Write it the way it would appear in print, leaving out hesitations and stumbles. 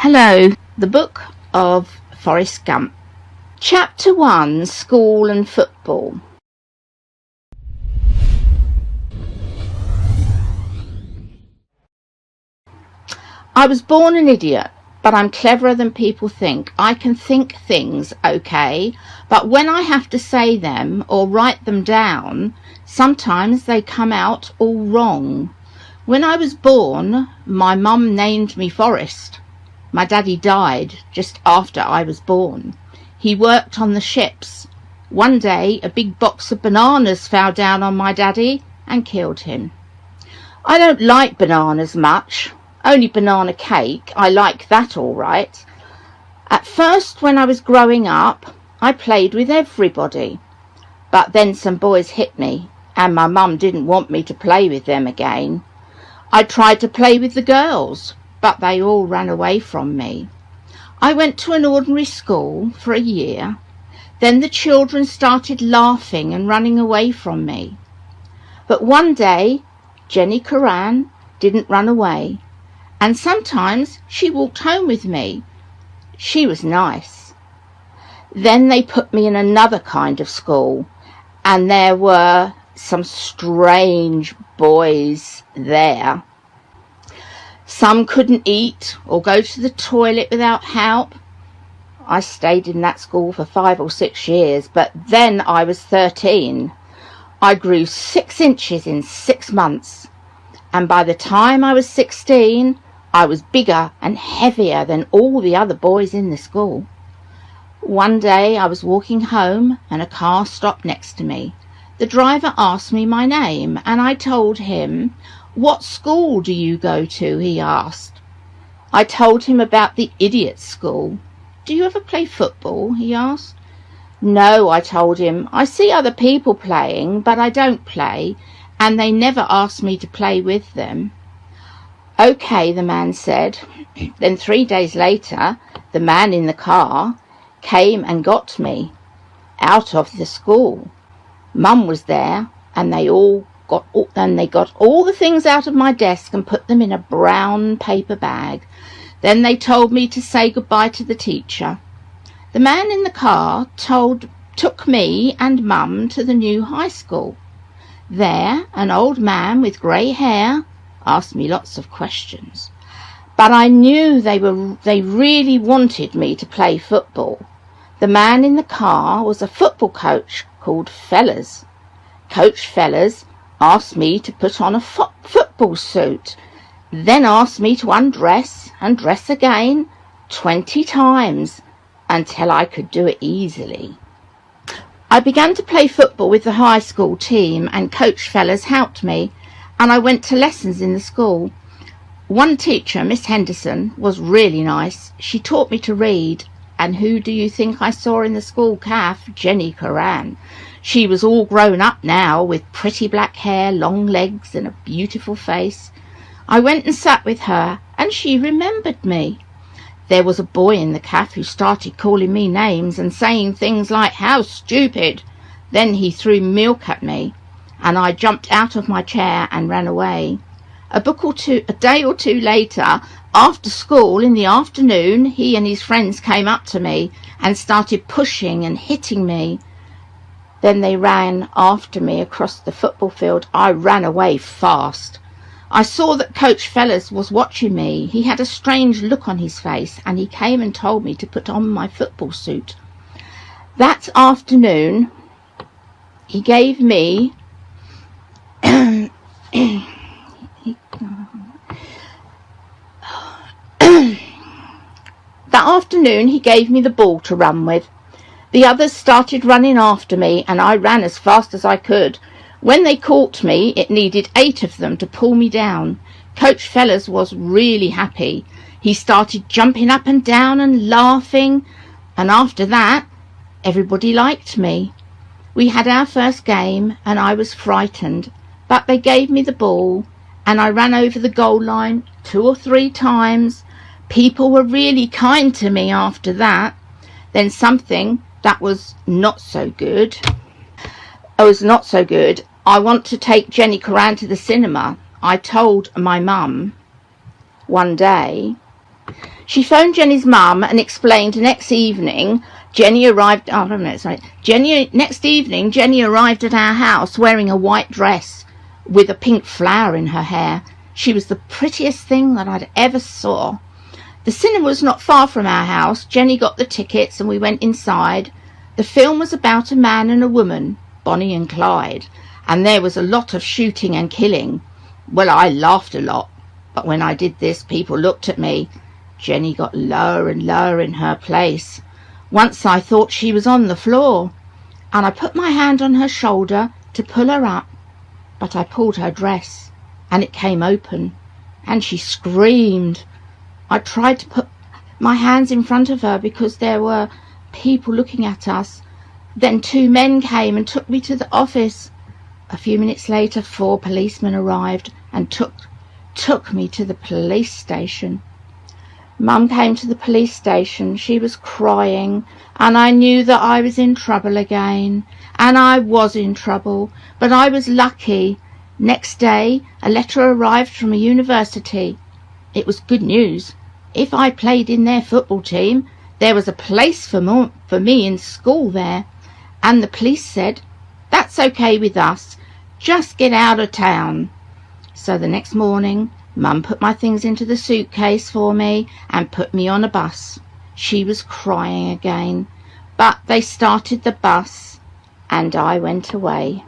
Hello, the book of Forrest Gump. Chapter 1, School and Football. I was born an idiot, but I'm cleverer than people think. I can think things okay, but when I have to say them or write them down, sometimes they come out all wrong. When I was born, my mum named me Forrest. My daddy died just after I was born. He worked on the ships. One day, a big box of bananas fell down on my daddy and killed him. I don't like bananas much. Only banana cake. I like that all right. At first, when I was growing up, I played with everybody. But then some boys hit me, and my mum didn't want me to play with them again. I tried to play with the girls, but they all ran away from me. I went to an ordinary school for a year. Then the children started laughing and running away from me. But one day, Jenny Coran didn't run away, and sometimes she walked home with me. She was nice. Then they put me in another kind of school, and there were some strange boys there. Some couldn't eat or go to the toilet without help. I stayed in that school for 5 or 6 years, but then I was 13. I grew 6 inches in 6 months, and by the time I was 16, I was bigger and heavier than all the other boys in the school. One day I was walking home and a car stopped next to me. The driver asked me my name, and I told him. "What school do you go to?" he asked. I told him about the idiot school. "Do you ever play football?" he asked. "No," I told him. "I see other people playing, but I don't play, and they never ask me to play with them." "Okay," the man said. Then 3 days later, the man in the car came and got me out of the school. Mum was there, and they got all the things out of my desk and put them in a brown paper bag. Then they told me to say goodbye to the teacher. The man in the car took me and Mum to the new high school. There, an old man with grey hair asked me lots of questions, but I knew they really wanted me to play football. The man in the car was a football coach called Fellers. Coach Fellers asked me to put on a football suit, then asked me to undress and dress again 20 times until I could do it easily. I began to play football with the high school team, and Coach Fellers helped me, and I went to lessons in the school. One teacher, Miss Henderson, was really nice. She taught me to read, and who do you think I saw in the school calf? Jenny Coran. She was all grown up now, with pretty black hair, long legs, and a beautiful face. I went and sat with her, and she remembered me. There was a boy in the cafe who started calling me names and saying things like, "How stupid!" Then he threw milk at me, and I jumped out of my chair and ran away. A day or two later, after school in the afternoon, he and his friends came up to me and started pushing and hitting me. Then they ran after me across the football field. I ran away fast. I saw that Coach Fellers was watching me. He had a strange look on his face, and he came and told me to put on my football suit. That afternoon, he gave me the ball to run with. The others started running after me, and I ran as fast as I could. When they caught me, it needed 8 of them to pull me down. Coach Fellers was really happy. He started jumping up and down and laughing, and after that, everybody liked me. We had our first game, and I was frightened, but they gave me the ball, and I ran over the goal line 2 or 3 times. People were really kind to me after that. Then something that was not so good. I want to take Jenny Coran to the cinema. I told my mum one day, She phoned Jenny's mum and explained next evening Jenny arrived at our house wearing a white dress with a pink flower in her hair. She was the prettiest thing that I'd ever saw. The cinema was not far from our house. Jenny got the tickets and we went inside. The film was about a man and a woman, Bonnie and Clyde, and there was a lot of shooting and killing. Well, I laughed a lot, but when I did this, people looked at me. Jenny got lower and lower in her place. Once I thought she was on the floor, and I put my hand on her shoulder to pull her up, but I pulled her dress, and it came open, and she screamed. I tried to put my hands in front of her because there were people looking at us. Then 2 men came and took me to the office. A few minutes later, 4 policemen arrived and took me to the police station. Mum came to the police station. She was crying, and I knew that I was in trouble again. And I was in trouble, but I was lucky. Next day, a letter arrived from a university. It was good news. If I played in their football team, there was a place for me in school there. And the police said, "That's okay with us. Just get out of town." So the next morning, Mum put my things into the suitcase for me and put me on a bus. She was crying again, but they started the bus and I went away.